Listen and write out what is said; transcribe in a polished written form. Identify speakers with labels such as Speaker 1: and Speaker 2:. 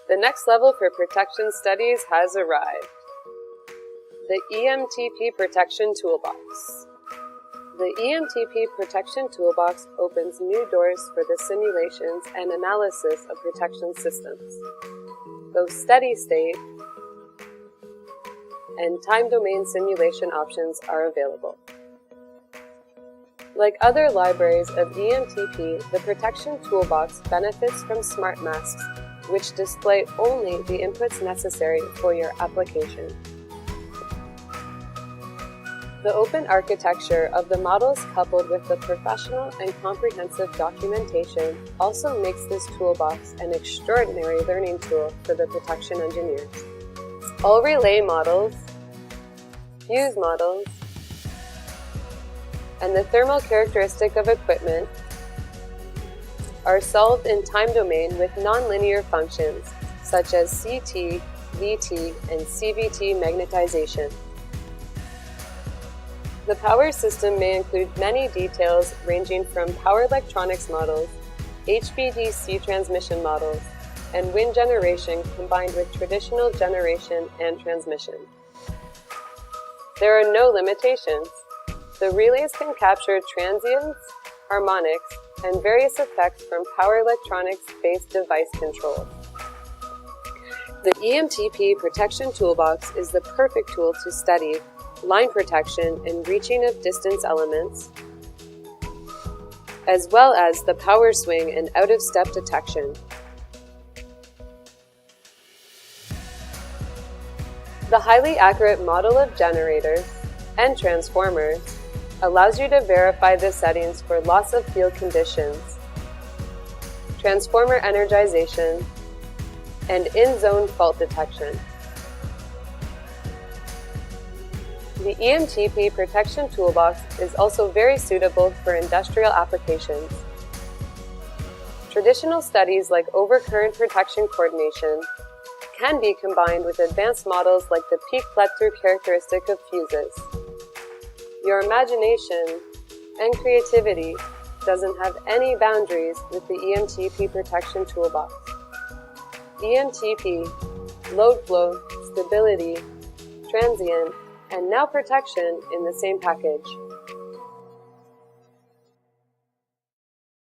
Speaker 1: The next level for protection studies has arrived. The EMTP Protection Toolbox. The EMTP Protection Toolbox opens new doors for the simulations and analysis of protection systems. Both steady-state and time-domain simulation options are available. Like other libraries of EMTP, the Protection Toolbox benefits from smart masks, which display only the inputs necessary for your application. The open architecture of the models coupled with the professional and comprehensive documentation also makes this toolbox an extraordinary learning tool for the protection engineers. All relay models, fuse models, and the thermal characteristic of equipment are solved in time domain with nonlinear functions such as CT, VT, and CVT magnetization. The power system may include many details ranging from power electronics models, HVDC transmission models, and wind generation combined with traditional generation and transmission. There are no limitations. The relays can capture transients, harmonics, and various effects from power electronics-based device control. The EMTP Protection Toolbox is the perfect tool to study line protection and reaching of distance elements, as well as the power swing and out-of-step detection. The highly accurate model of generators and transformers allows you to verify the settings for loss of field conditions, transformer energization, and in-zone fault detection. The EMTP Protection Toolbox is also very suitable for industrial applications. Traditional studies like overcurrent protection coordination can be combined with advanced models like the peak flow-through characteristic of fuses. Your imagination and creativity doesn't have any boundaries with the EMTP Protection Toolbox. EMTP, load flow, stability, transient, and now protection in the same package.